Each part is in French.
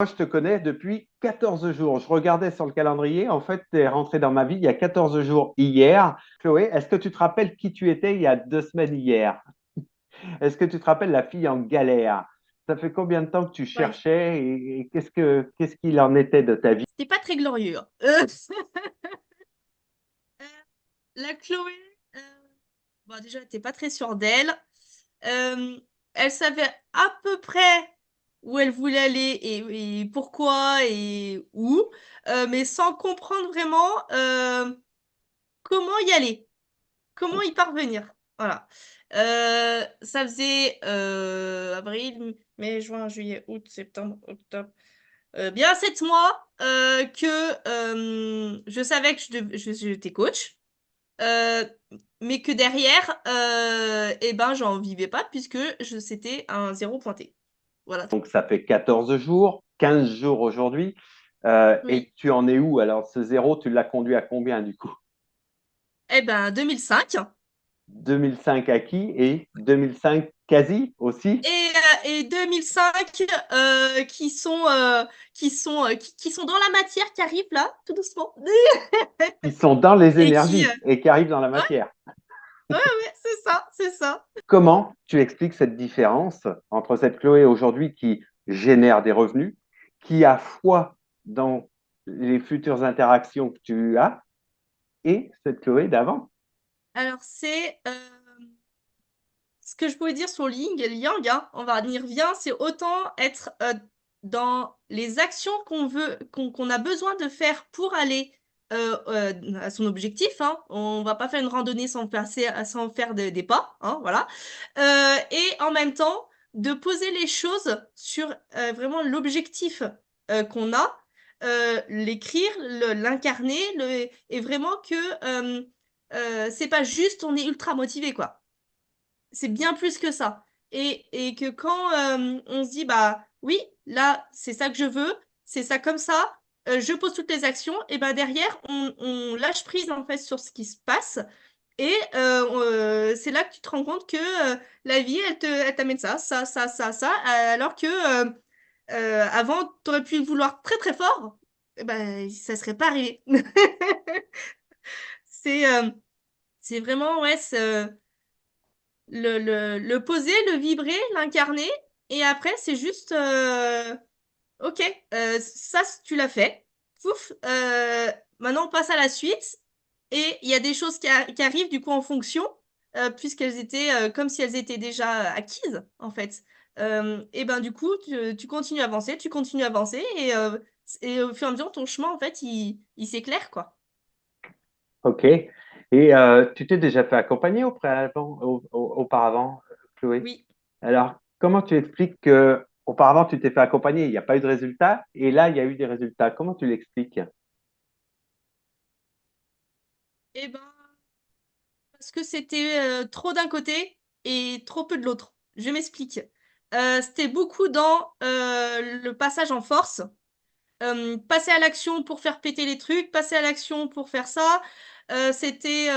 Moi, je te connais depuis 14 jours. Je regardais sur le calendrier. En fait, tu es rentré dans ma vie il y a 14 jours hier. Chloé, est-ce que tu te rappelles qui tu étais il y a 2 semaines hier? Est-ce que tu te rappelles la fille en galère? Ça fait combien de temps que tu Ouais, cherchais et qu'est-ce qu'il en était de ta vie? c'était pas très glorieux, hein. Euh, la Chloé, euh, bon, déjà, elle était pas très sûre d'elle. Euh, Elle savait à peu près où elle voulait aller et pourquoi et où, mais sans comprendre vraiment comment y aller, comment y parvenir. Voilà. Ça faisait avril, mai, juin, juillet, août, septembre, octobre. Bien 7 mois que je savais que j'étais coach, euh, mais que derrière, eh ben, j'en vivais pas puisque c'était un zéro pointé. Voilà. Donc, ça fait 14 jours, 15 jours aujourd'hui. Et Oui. tu en es où? Alors, ce zéro, tu l'as conduit à combien du coup? Eh ben, 2005. 2005 acquis et 2005 quasi aussi, Et 2005 qui sont dans la matière, qui arrivent là, tout doucement. qui sont dans les Et qui... énergies et qui arrivent dans la ouais, matière. ouais, c'est ça, c'est ça. Comment tu expliques cette différence entre cette Chloé aujourd'hui qui génère des revenus, qui a foi dans les futures interactions que tu as, et cette Chloé d'avant? Alors, c'est ce que je pouvais dire sur Yin et Yang, hein, y revient, c'est autant être dans les actions qu'on veut, qu'on a besoin de faire pour aller à son objectif. Hein. On va pas faire une randonnée sans passer, sans faire des pas, hein, voilà. Et en même temps, de poser les choses sur vraiment l'objectif qu'on a, l'écrire, l'incarner, et vraiment que c'est pas juste on est ultra motivé, quoi, c'est bien plus que ça. Et que quand on se dit, bah oui, là, c'est ça que je veux, c'est ça comme ça, je pose toutes les actions, et ben derrière, on lâche prise en fait sur ce qui se passe. Et c'est là que tu te rends compte que la vie, elle t'amène ça, alors que avant, tu aurais pu le vouloir très très fort, eh ben, ça serait pas arrivé. C'est c'est vraiment, ouais, le poser, le vibrer, l'incarner, et après, c'est juste, ok, ça, tu l'as fait. Pouf, maintenant, on passe à la suite, et il y a des choses qui arrivent, du coup, en fonction, puisqu'elles étaient comme si elles étaient déjà acquises, en fait. Et ben, du coup, tu continues à avancer, tu continues à avancer, et au fur et à mesure, ton chemin, en fait, il s'éclaire, quoi. OK. Et tu t'es déjà fait accompagner auparavant, Chloé? Oui. Alors, comment tu expliques que auparavant tu t'es fait accompagner, il n'y a pas eu de résultat, et là, il y a eu des résultats. Comment tu l'expliques? Et ben, parce que c'était trop d'un côté et trop peu de l'autre. Je m'explique. C'était beaucoup dans le passage en force, passer à l'action pour faire péter les trucs, passer à l'action pour faire ça. C'était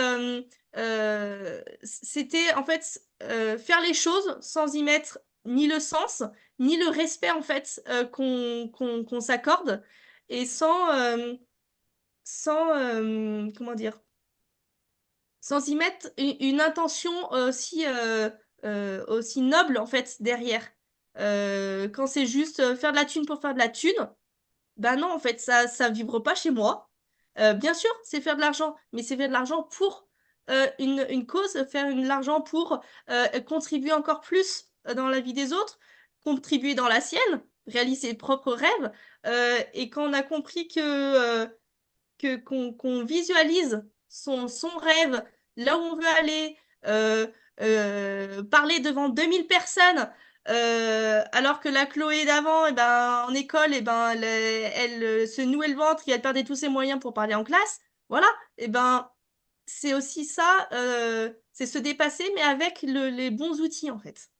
en fait faire les choses sans y mettre ni le sens, ni le respect en fait qu'on s'accorde, et sans comment dire, sans y mettre une intention aussi noble en fait derrière. Quand c'est juste faire de la thune pour faire de la thune, bah non, en fait, ça vibre pas chez moi. Bien sûr, c'est faire de l'argent, mais c'est faire de l'argent pour une cause, faire de l'argent pour contribuer encore plus dans la vie des autres, contribuer dans la sienne, réaliser ses propres rêves. Et quand on a compris qu'on visualise son rêve, là où on veut aller, euh, parler devant 2000 personnes, alors que la Chloé d'avant, eh ben, en école, eh ben, elle se nouait le ventre et elle perdait tous ses moyens pour parler en classe. Voilà, et ben, c'est aussi ça, c'est se dépasser, mais avec les bons outils, en fait.